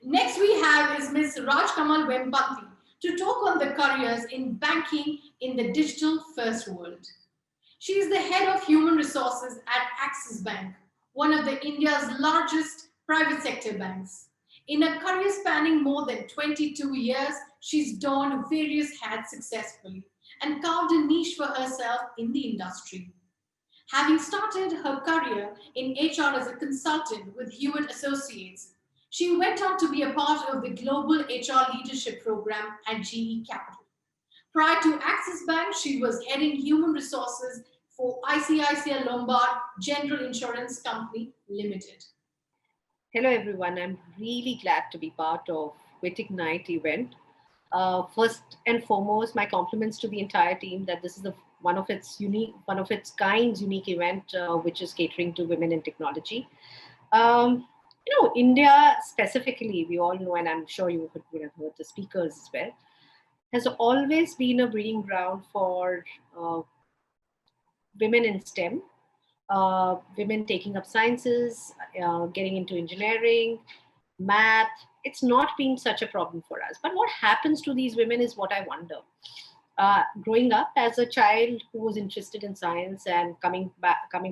Next we have is Ms. Raj Kamal Vempati to talk on the careers in banking in the digital first world. She is the head of human resources at Axis Bank, one of the India's largest private sector banks. In a career spanning more than 22 years, she's donned various hats successfully and carved a niche for herself in the industry. Having started her career in HR as a consultant with Hewitt Associates, she went on to be a part of the global HR leadership program at GE Capital. Prior to Axis Bank, she was heading human resources for ICICI Lombard General Insurance Company Limited. Hello, everyone. I'm really glad to be part of Wit Ignite event. First and foremost, my compliments to the entire team that this is one of its kinds unique event which is catering to women in technology. Um, India specifically, we all know, and I'm sure would have heard the speakers as well, has always been a breeding ground for women in STEM, women taking up sciences, getting into engineering, math. It's not been such a problem for us. But what happens to these women is what I wonder. Growing up as a child who was interested in science and coming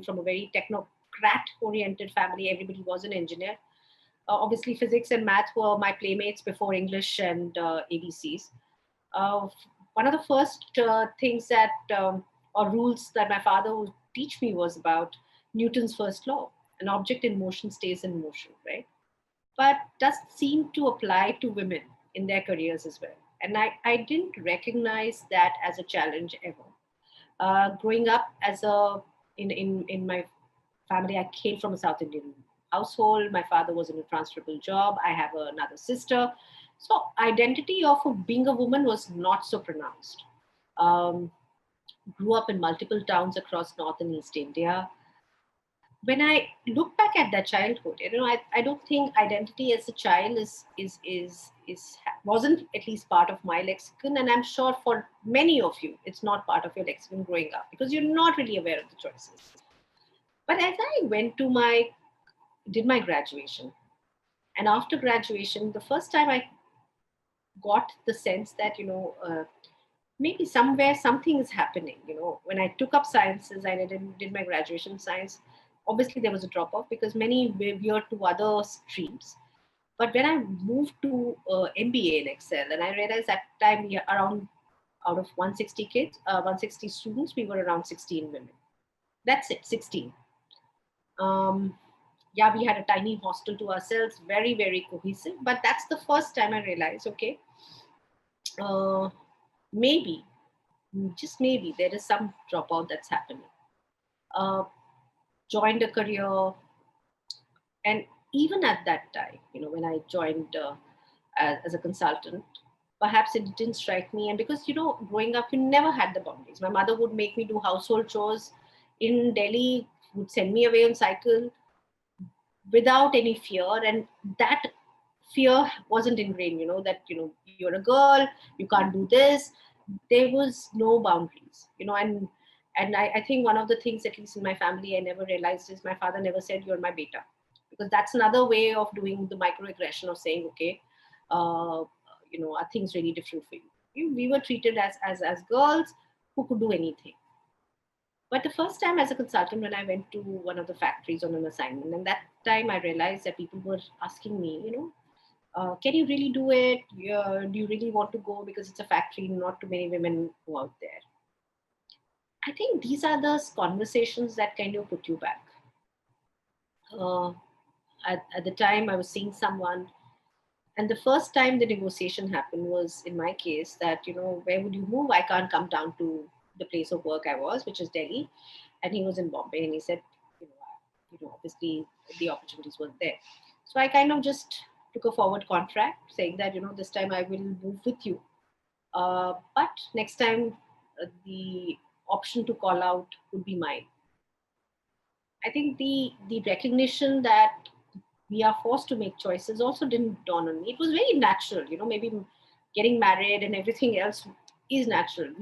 from a very technocrat-oriented family, everybody was an engineer. Obviously, physics and math were my playmates before English and ABCs. Uh, One of the first things that or rules that my father would teach me was about Newton's first law: an object in motion stays in motion, right? But does seem to apply to women in their careers as well. And I didn't recognize that as a challenge ever. Growing up in my family, I came from a South Indian household. My father was in a transferable job. I have another sister. So identity of being a woman was not so pronounced. Um, Grew up in multiple towns across North and East India. When I look back at that childhood, I don't think identity as a child is wasn't at least part of my lexicon, and I'm sure for many of you, it's not part of your lexicon growing up because you're not really aware of the choices. But as I did my graduation, and after graduation, the first time I got the sense that maybe somewhere something is happening. When I took up sciences, I did my graduation science. Obviously, there was a drop off because many veered to other streams. But when I moved to MBA in Excel, and I realized that time we are around out of 160 kids, 160 students, we were around 16 women. That's it, 16. Yeah, we had a tiny hostel to ourselves, very, very cohesive. But that's the first time I realized, okay, uh, maybe, just maybe, there is some dropout that's happening. Uh, Joined a career, and even at that time, when I joined as a consultant, perhaps it didn't strike me. And because, growing up, you never had the boundaries. My mother would make me do household chores in Delhi, would send me away on cycle without any fear. And that fear wasn't ingrained, that, you're a girl, you can't do this. There was no boundaries, and I think one of the things, at least in my family, I never realized is my father never said, "You're my beta," because that's another way of doing the microaggression of saying, okay, uh, are things really different for you? We were treated as girls who could do anything. But the first time as a consultant, when I went to one of the factories on an assignment, and that time I realized that people were asking me, can you really do it? Do you really want to go? Because it's a factory, not too many women go out there. I think these are the conversations that kind of put you back. Uh, at the time, I was seeing someone, and the first time the negotiation happened was in my case that, where would you move? I can't come down to the place of work I was, which is Delhi, and he was in Bombay, and he said, you know, obviously the opportunities weren't there. So I kind of just took a forward contract saying that, this time I will move with you. But next time, the option to call out would be mine. I think the recognition that we are forced to make choices also didn't dawn on me. It was very natural, maybe getting married and everything else is natural.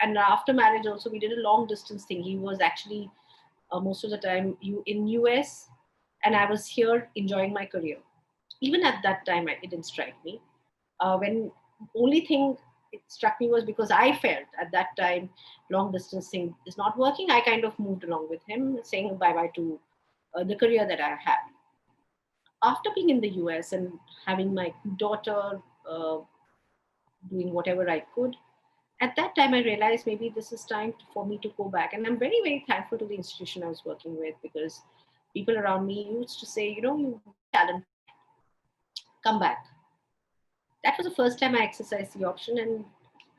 And after marriage also we did a long distance thing. He was actually most of the time you in US, and I was here enjoying my career. even at that time, it didn't strike me. When only thing it struck me was because I felt at that time long distance thing is not working. I kind of moved along with him, saying bye bye to the career that I had. After being in the US and having my daughter, doing whatever I could, at that time I realized maybe this is time for me to go back. And I'm very, very thankful to the institution I was working with, because people around me used to say, you talent, come back. That was the first time I exercised the option, and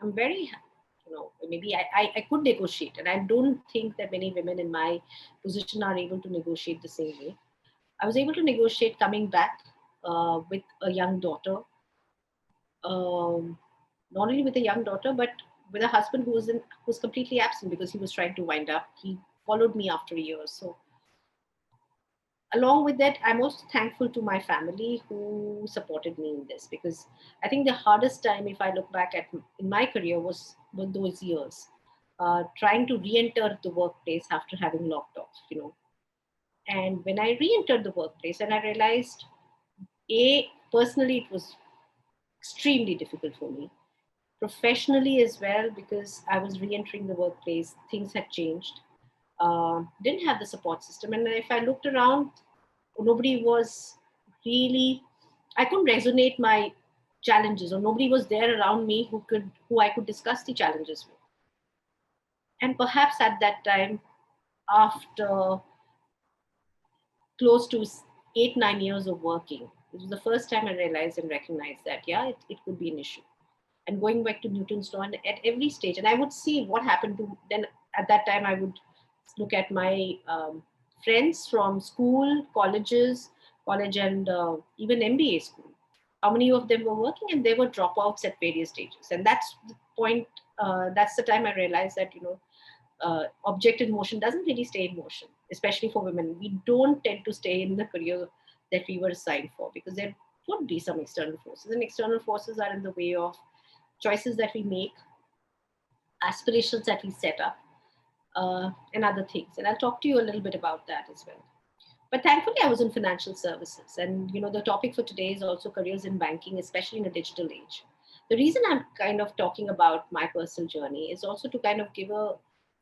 I'm very, maybe I could negotiate, and I don't think that many women in my position are able to negotiate the same way. I was able to negotiate coming back with a young daughter, um, not only with a young daughter, but with a husband who was completely absent because he was trying to wind up. He followed me after a year. So along with that, I'm also thankful to my family who supported me in this, because I think the hardest time, if I look back at in my career, was those years, trying to re-enter the workplace after having locked off. And when I re-entered the workplace, and I realized, personally, it was extremely difficult for me. Professionally as well, because I was re-entering the workplace, things had changed. Didn't have the support system, and if I looked around, nobody was really. I couldn't resonate my challenges, or nobody was there around me who I could discuss the challenges with. And perhaps at that time, after close to 8-9 years of working, it was the first time I realized and recognized that, yeah, it could be an issue. And going back to Newton's law, and at every stage, and I would see what happened to then. At that time, I would look at my friends from school, college, and even MBA school. How many of them were working, and they were dropouts at various stages. And that's the point. That's the time I realized that object in motion doesn't really stay in motion, especially for women. We don't tend to stay in the career that we were assigned for, because there would be some external forces, and external forces are in the way of choices that we make, aspirations that we set up, and other things. And I'll talk to you a little bit about that as well. But thankfully, I was in financial services. And, the topic for today is also careers in banking, especially in a digital age. The reason I'm kind of talking about my personal journey is also to kind of give a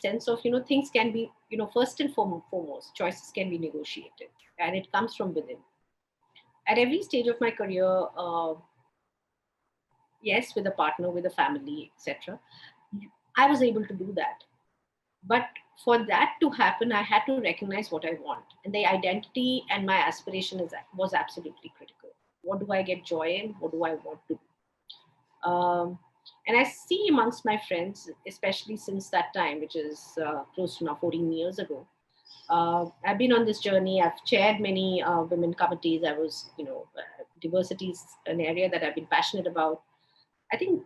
sense of, things can be, first and foremost, choices can be negotiated, and it comes from within. At every stage of my career, yes, with a partner, with a family, etc., I was able to do that. But for that to happen, I had to recognize what I want, and the identity and my aspiration was absolutely critical. What do I get joy in? What do I want to do? And I see amongst my friends, especially since that time, which is close to now 14 years ago, I've been on this journey. I've chaired many women committees. Diversity is an area that I've been passionate about. I think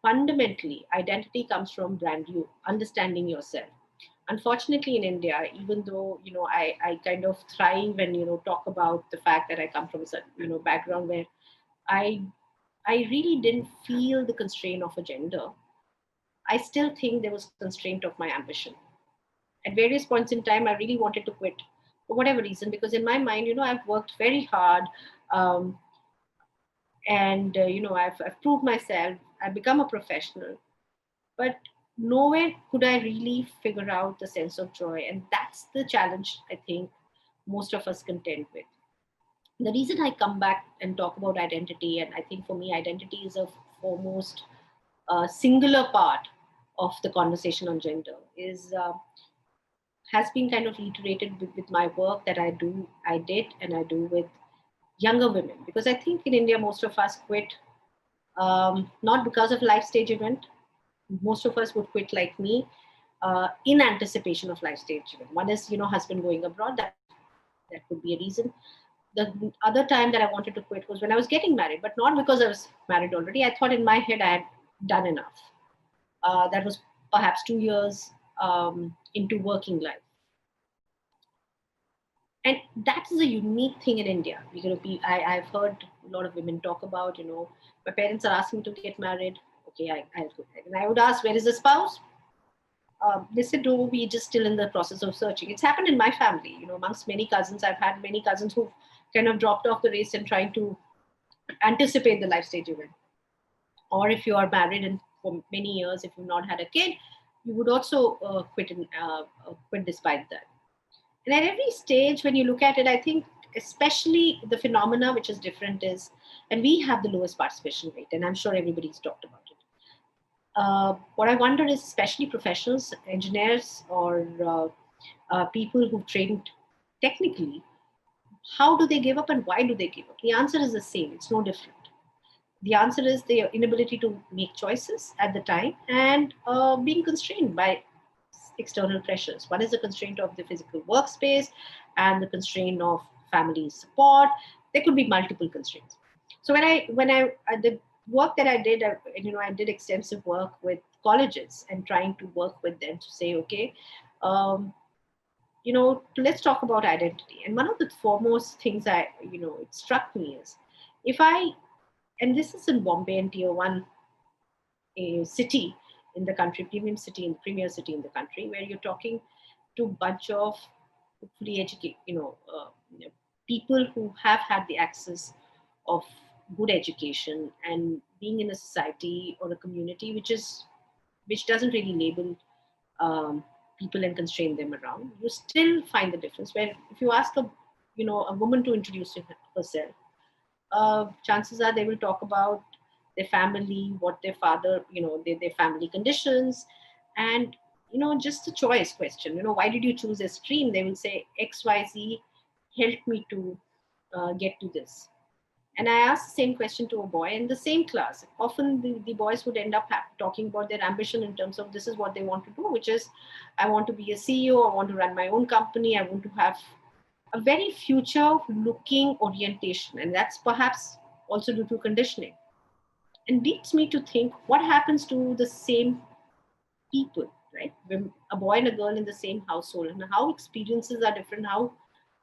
fundamentally, identity comes from brand you, understanding yourself. Unfortunately, in India, even though, I kind of thrive and, talk about the fact that I come from a certain, background where I, I really didn't feel the constraint of a gender. I still think there was constraint of my ambition. At various points in time, I really wanted to quit for whatever reason, because in my mind, I've worked very hard. Um, and I've proved myself. I've become a professional, but nowhere could I really figure out the sense of joy, and that's the challenge I think most of us contend with. The reason I come back and talk about identity, and I think for me identity is a foremost singular part of the conversation on gender, is has been kind of reiterated with my work that I did and I do with younger women, because I think in India most of us quit not because of life stage event. Most of us would quit like me in anticipation of life stage event. One is, husband going abroad. That could be a reason. The other time that I wanted to quit was when I was getting married, but not because I was married already. I thought in my head I had done enough. That was perhaps 2 years into working life. And that is a unique thing in India. I've heard a lot of women talk about, my parents are asking me to get married. Okay, I'll go ahead. And I would ask, where is the spouse? They said, oh, we're just still in the process of searching. It's happened in my family, amongst many cousins. I've had many cousins who kind of dropped off the race and trying to anticipate the life stage you're in. Or if you are married and for many years, if you've not had a kid, you would also quit despite that. And at every stage, when you look at it, I think especially the phenomena which is different is, and we have the lowest participation rate, and I'm sure everybody's talked about it. What I wonder is, especially professionals, engineers, or people who've trained technically, how do they give up and why do they give up? The answer is the same. It's no different. The answer is their inability to make choices at the time and being constrained by external pressures. One is the constraint of the physical workspace and the constraint of family support. There could be multiple constraints. So the work that I did, I did extensive work with colleges and trying to work with them to say, okay, let's talk about identity. And one of the foremost things it struck me is, and this is in Bombay, and tier one city in the country, premium city, in premier city in the country, where you're talking to a bunch of hopefully educated, people who have had the access of good education and being in a society or a community which doesn't really label people and constrain them around. You still find the difference where if you ask a woman to introduce herself, chances are they will talk about their family, what their father, their family conditions, and just a choice question. Why did you choose a stream? They will say XYZ helped me to get to this. And I asked the same question to a boy in the same class. Often the boys would end up talking about their ambition in terms of this is what they want to do, which is, I want to be a CEO, I want to run my own company, I want to have a very future-looking orientation. And that's perhaps also due to conditioning. And leads me to think, what happens to the same people, right? When a boy and a girl in the same household, and how experiences are different, how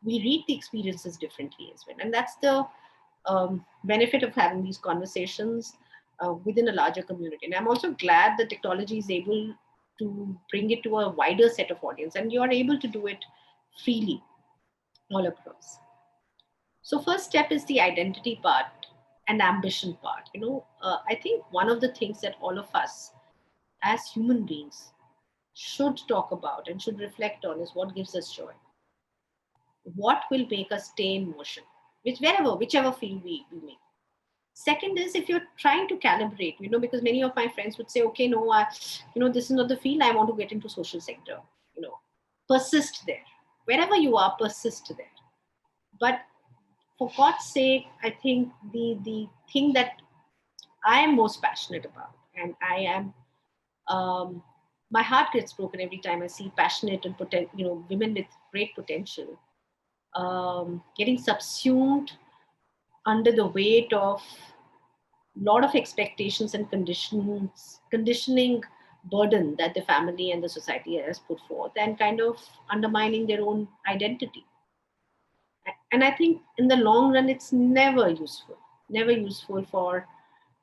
we read the experiences differently as well. And that's the benefit of having these conversations within a larger community. And I'm also glad that technology is able to bring it to a wider set of audience, and you are able to do it freely all across. So first step is the identity part and ambition part. I think one of the things that all of us as human beings should talk about and should reflect on is what gives us joy. What will make us stay in motion, whichever field we make. Second is, if you're trying to calibrate, because many of my friends would say, okay, no, this is not the field I want to get into, social sector, persist there. Wherever you are, persist there. But for God's sake, I think the thing that I am most passionate about, and I am, my heart gets broken every time I see passionate and women with great potential getting subsumed under the weight of a lot of expectations and conditioning burden that the family and the society has put forth, and kind of undermining their own identity. And I think in the long run, it's never useful for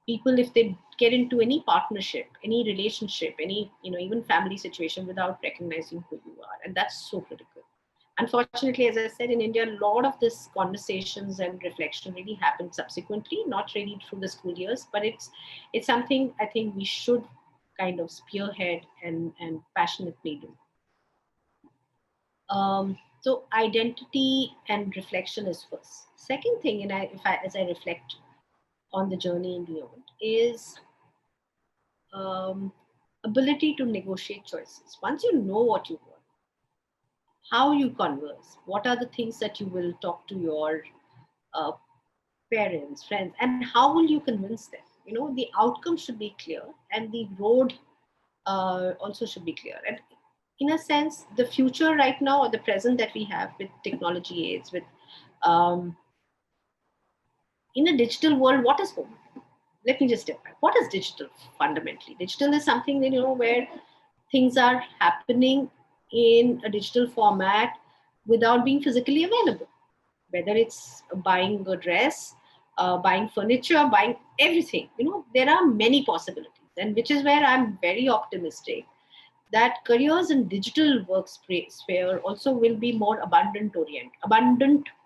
people if they get into any partnership, any relationship, any, even family situation without recognizing who you are. And that's so critical. Unfortunately, as I said, in India, a lot of this conversations and reflection really happened subsequently, not really through the school years, but it's something I think we should kind of spearhead and passionately do. So identity and reflection is first. Second thing, and as I reflect on the journey and beyond, is ability to negotiate choices. Once you know what you want, how you converse, what are the things that you will talk to your parents, friends, and how will you convince them? The outcome should be clear, and the road also should be clear. And in a sense, the future right now, or the present that we have with technology aids, with in a digital world, what is home? Let me just step back. What is digital fundamentally? Digital is something where things are happening in a digital format without being physically available. Whether it's buying a dress, buying furniture, buying everything, there are many possibilities, and which is where I'm very optimistic that careers in digital worksphere also will be more abundance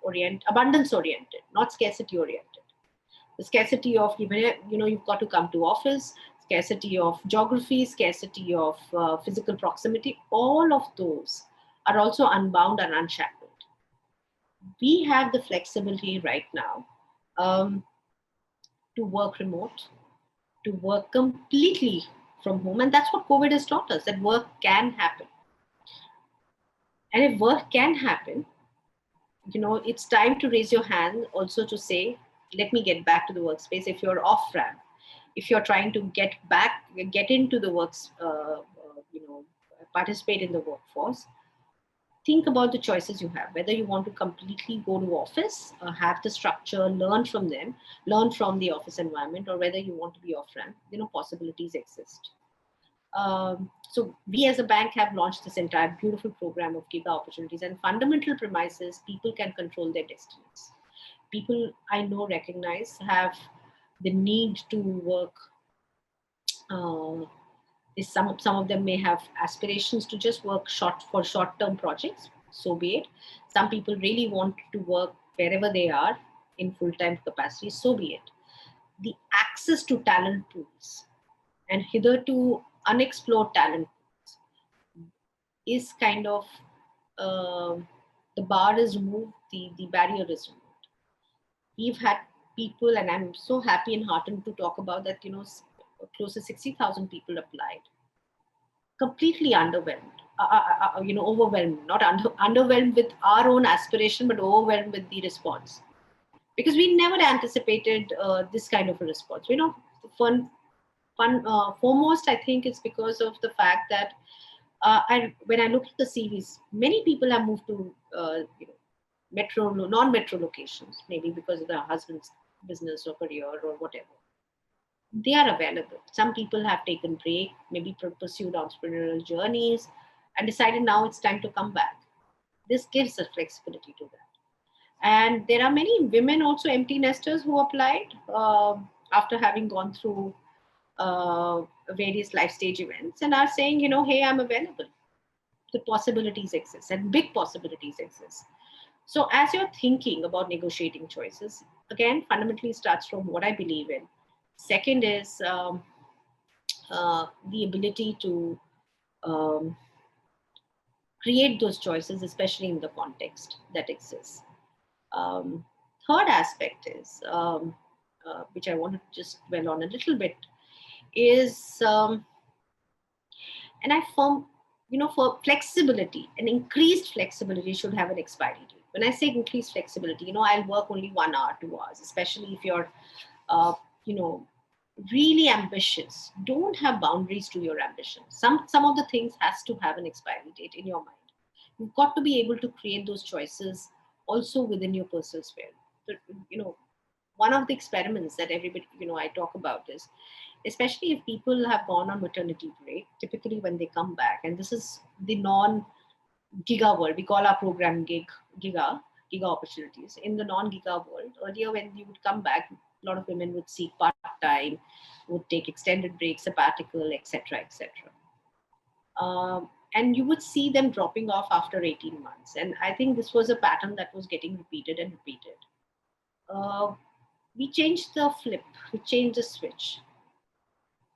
oriented, not scarcity oriented. The scarcity of, you've got to come to office, scarcity of geography, scarcity of physical proximity, all of those are also unbound and unshackled. We have the flexibility right now um, to work remote, to work completely from home. And that's what COVID has taught us, that work can happen. And if work can happen, it's time to raise your hand also to say, let me get back to the workspace. If you're off ramp, if you're trying to get into the works, participate in the workforce, think about the choices you have, whether you want to completely go to office, have the structure, learn from them, learn from the office environment, or whether you want to be off ramp, possibilities exist. So we as a bank have launched this entire beautiful program of Giga Opportunities, and fundamental premises, people can control their destinies. People I know recognize have the need to work. Some of them may have aspirations to just work short-term projects, so be it. Some people really want to work wherever they are in full-time capacity, so be it. The access to talent pools and hitherto unexplored talent is kind of the bar is removed, the barrier is removed. We've had people, and I'm so happy and heartened to talk about that, close to 60,000 people applied. Completely underwhelmed, overwhelmed, not underwhelmed with our own aspiration, but overwhelmed with the response. Because we never anticipated this kind of a response. Foremost, I think it's because of the fact that when I look at the CVs, many people have moved to non-metro locations, maybe because of their husband's business or career or whatever. They are available. Some people have taken break, maybe pursued entrepreneurial journeys, and decided now it's time to come back. This gives us flexibility to that. And there are many women also empty nesters who applied after having gone through various life stage events and are saying, hey, I'm available. The possibilities exist, and big possibilities exist. So as you're thinking about negotiating choices, again, fundamentally starts from what I believe in. Second is the ability to create those choices, especially in the context that exists. Third aspect is, which I want to just dwell on a little bit, is, and I firm, for flexibility, an increased flexibility should have an expiry date. When I say increased flexibility, I'll work only 1 hour, 2 hours, especially if you're, really ambitious. Don't have boundaries to your ambition. Some of the things has to have an expiry date in your mind. You've got to be able to create those choices also within your personal sphere. But, one of the experiments that everybody, I talk about is, especially if people have gone on maternity break, typically when they come back, and this is the non-giga world, we call our program giga opportunities. In the non-giga world, earlier when you would come back, a lot of women would seek part-time, would take extended breaks, sabbatical, etc., etc. And you would see them dropping off after 18 months. And I think this was a pattern that was getting repeated and repeated. We changed the flip, we changed the switch.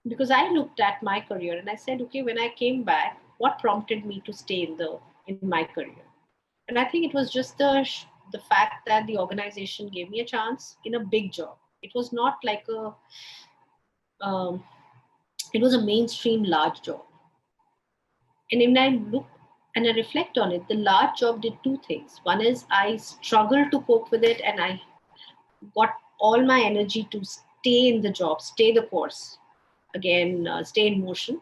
Because I looked at my career and I said, okay, when I came back, what prompted me to stay in my career? And I think it was just the fact that the organization gave me a chance in a big job. It was not like it was a mainstream large job. And when I look and I reflect on it, the large job did two things. One is I struggled to cope with it, and I got all my energy to stay in the job, stay the course, again, stay in motion.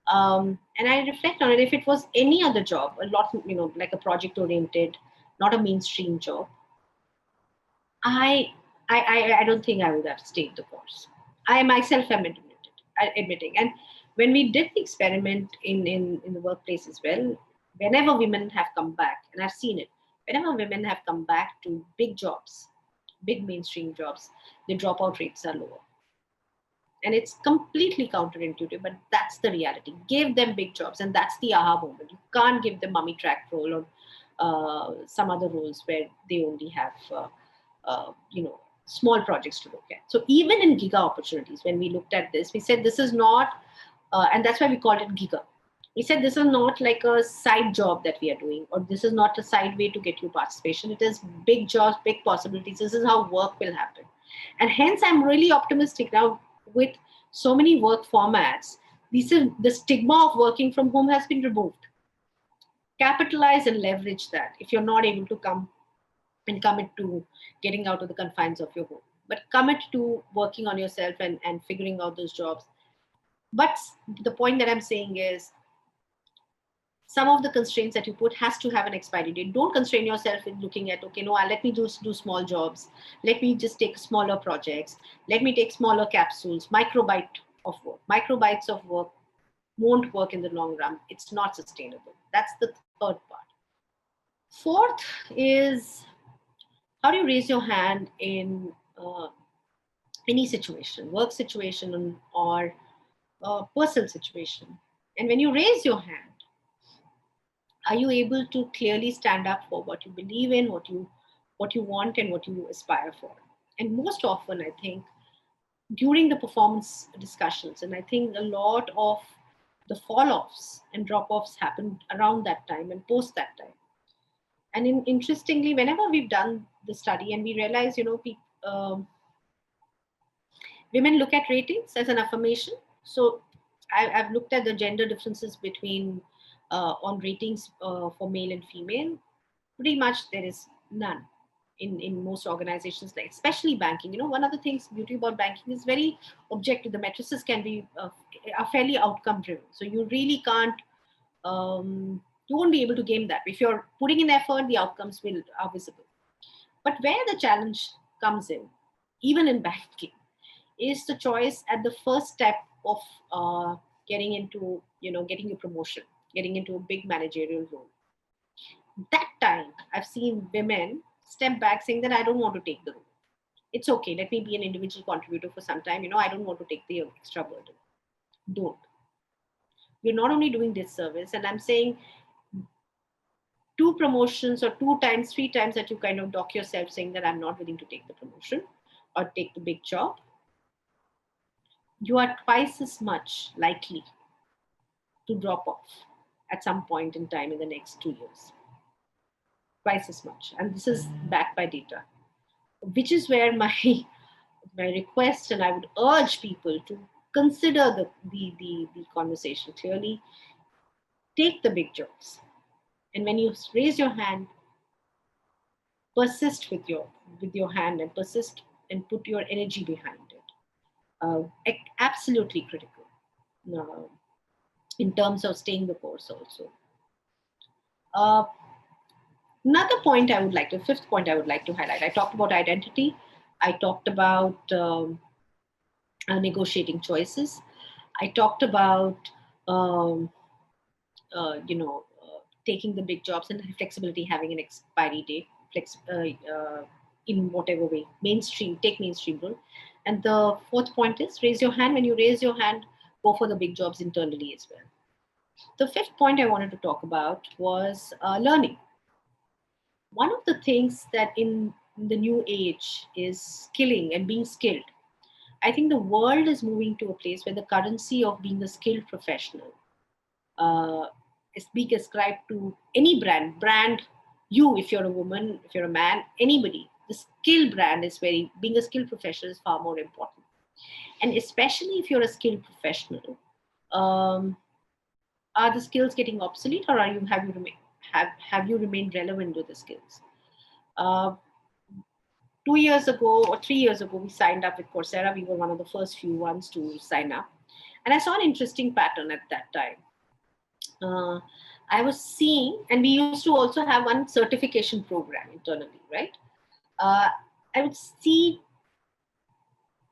And I reflect on it. If it was any other job, a lot, like a project oriented, not a mainstream job, I don't think I would have stayed the course. I myself am admitting. And when we did the experiment in the workplace as well, whenever women have come back, and I've seen it, whenever women have come back to big jobs, big mainstream jobs, the dropout rates are lower. And it's completely counterintuitive, but that's the reality. Give them big jobs, and that's the aha moment. You can't give them mummy track role or some other roles where they only have, small projects to look at. So even in giga opportunities, when we looked at this, we said this is not, and that's why we called it giga. We said this is not like a side job that we are doing, or this is not a side way to get you participation. It is big jobs, big possibilities. This is how work will happen. And hence, I'm really optimistic now with so many work formats. The stigma of working from home has been removed. Capitalize and leverage that if you're not able to come and commit to getting out of the confines of your home. But commit to working on yourself and figuring out those jobs. But the point that I'm saying is some of the constraints that you put has to have an expiry date. Don't constrain yourself with looking at, okay, no, let me just do small jobs. Let me just take smaller projects. Let me take smaller capsules, microbyte of work. Microbytes of work won't work in the long run. It's not sustainable. That's the third part. Fourth is how do you raise your hand in any situation, work situation or personal situation. And when you raise your hand, are you able to clearly stand up for what you believe in, what you want and what you aspire for? And most often, I think, during the performance discussions, and I think a lot of the fall-offs and drop-offs happen around that time and post that time. And interestingly, whenever we've done the study and we realize, women look at ratings as an affirmation. So I've looked at the gender differences between on ratings for male and female. Pretty much there is none in most organizations, like especially banking. One of the things beauty about banking is very objective. The matrices can be are fairly outcome driven. So you really can't you won't be able to game that. If you're putting in effort, the outcomes are visible. But where the challenge comes in, even in banking, is the choice at the first step of getting into, getting your promotion, getting into a big managerial role. That time, I've seen women step back saying that I don't want to take the role. It's okay. Let me be an individual contributor for some time. I don't want to take the extra burden. Don't. You're not only doing this service, and I'm saying 2 promotions or 2 times, 3 times that you kind of dock yourself saying that I'm not willing to take the promotion or take the big job, you are twice as much likely to drop off at some point in time in the next 2 years. Twice as much. And this is backed by data, which is where my request, and I would urge people to consider the conversation clearly. Take the big jobs. And when you raise your hand, persist with your hand and persist and put your energy behind it. Absolutely critical in terms of staying the course also. Another point fifth point I would like to highlight. I talked about identity. I talked about negotiating choices. I talked about, taking the big jobs and flexibility, having an expiry date, in whatever way, take mainstream role. And the fourth point is raise your hand. When you raise your hand, go for the big jobs internally as well. The fifth point I wanted to talk about was learning. One of the things that in the new age is skilling and being skilled. I think the world is moving to a place where the currency of being a skilled professional is being ascribed to any brand, you, if you're a woman, if you're a man, anybody. The skill brand is being a skilled professional is far more important. And especially if you're a skilled professional, are the skills getting obsolete, or have you remained relevant to the skills? 2 years ago or 3 years ago, we signed up with Coursera. We were one of the first few ones to sign up. And I saw an interesting pattern at that time. I was seeing, and we used to also have one certification program internally, right? I would see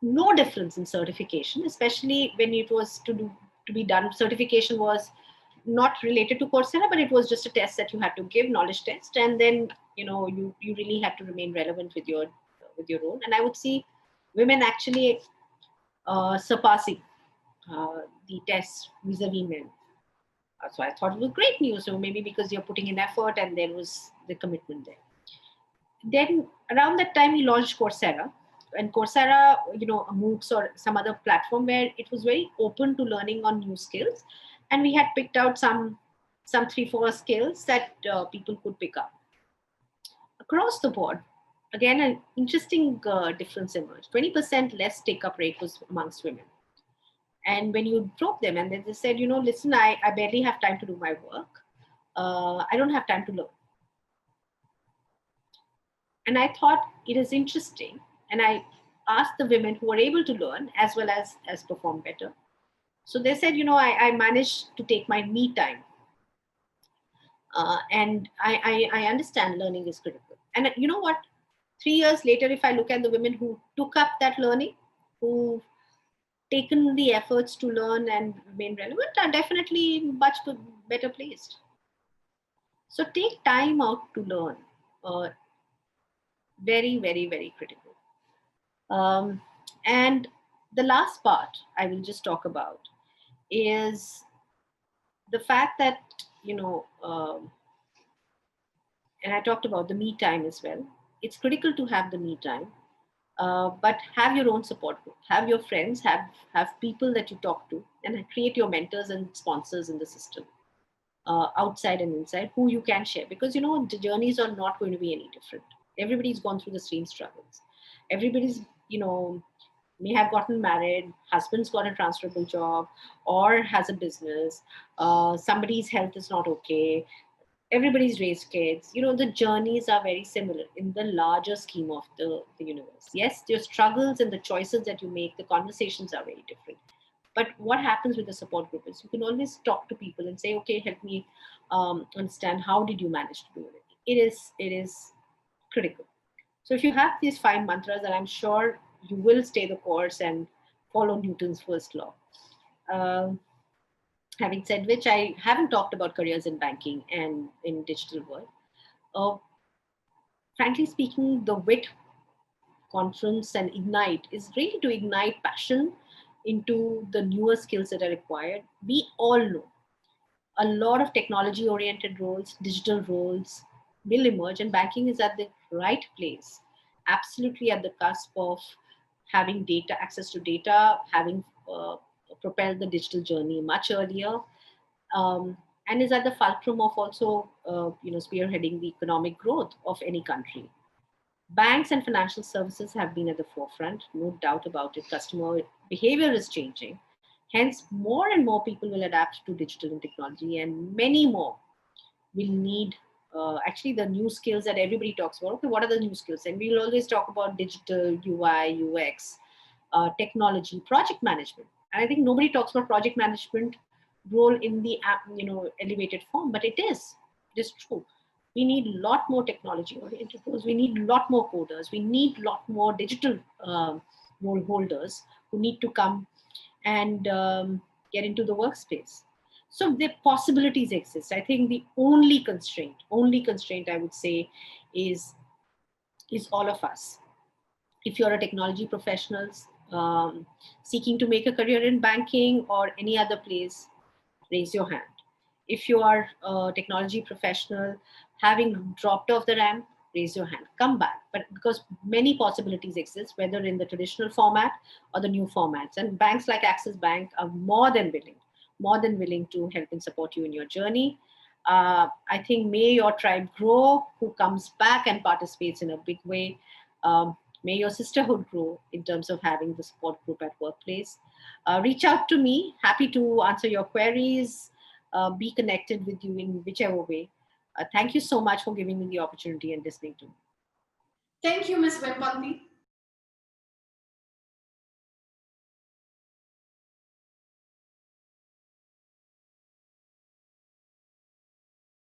no difference in certification, especially when it was to be done. Certification was not related to Coursera, but it was just a test that you had to give, knowledge test, and then you really had to remain relevant with your role. And I would see women actually surpassing the test vis-a-vis men. So I thought it was great news. So maybe because you're putting in effort and there was the commitment there. Then around that time, we launched Coursera. And Coursera, a MOOCs or some other platform where it was very open to learning on new skills. And we had picked out some 3-4 skills that people could pick up. Across the board, again, an interesting difference emerged. 20% less take-up rate was amongst women. And when you drop them and then they said, listen, I barely have time to do my work. I don't have time to learn. And I thought it is interesting. And I asked the women who were able to learn as well as perform better. So they said, I managed to take my me time. And I understand learning is critical. And you know what? 3 years later, if I look at the women who took up that learning, who've taken the efforts to learn and remain relevant, are definitely much better placed. So take time out to learn. Very, very, very critical. And the last part I will just talk about is the fact that, and I talked about the me time as well. It's critical to have the me time, but have your own support group, have your friends, have people that you talk to, and create your mentors and sponsors in the system, outside and inside, who you can share. Because, the journeys are not going to be any different. Everybody's gone through the same struggles. Everybody's, may have gotten married, husband's got a transferable job or has a business, somebody's health is not okay, everybody's raised kids. The journeys are very similar in the larger scheme of the universe. Yes, your struggles and the choices that you make, the conversations are very different. But what happens with the support group is you can always talk to people and say, okay, help me understand, how did you manage to do it? It is critical. So if you have these 5 mantras, and I'm sure you will stay the course and follow Newton's first law. Having said which, I haven't talked about careers in banking and in digital world. Frankly speaking, the WIT conference and Ignite is really to ignite passion into the newer skills that are required. We all know a lot of technology oriented roles, digital roles will emerge, and banking is at the right place, absolutely at the cusp of having data, access to data, having propelled the digital journey much earlier, and is at the fulcrum of also spearheading the economic growth of any country. Banks and financial services have been at the forefront, no doubt about it. Customer behavior is changing. Hence, more and more people will adapt to digital and technology, and many more will need actually the new skills that everybody talks about. Okay, what are the new skills? And we'll always talk about digital, UI, UX, technology, project management. And I think nobody talks about project management role in the elevated form, but it is true. We need a lot more technology oriented roles. We need a lot more coders. We need a lot more digital role holders who need to come and get into the workspace. So the possibilities exist. I think the only constraint I would say is all of us. If you're a technology professional seeking to make a career in banking or any other place, raise your hand. If you are a technology professional having dropped off the ramp, raise your hand, come back. But because many possibilities exist, whether in the traditional format or the new formats, and banks like Axis Bank are more than willing to help and support you in your journey. I think may your tribe grow, who comes back and participates in a big way. May your sisterhood grow in terms of having the support group at workplace. Reach out to me, happy to answer your queries, be connected with you in whichever way. Thank you so much for giving me the opportunity and listening to me. Thank you, Ms. Vempanti.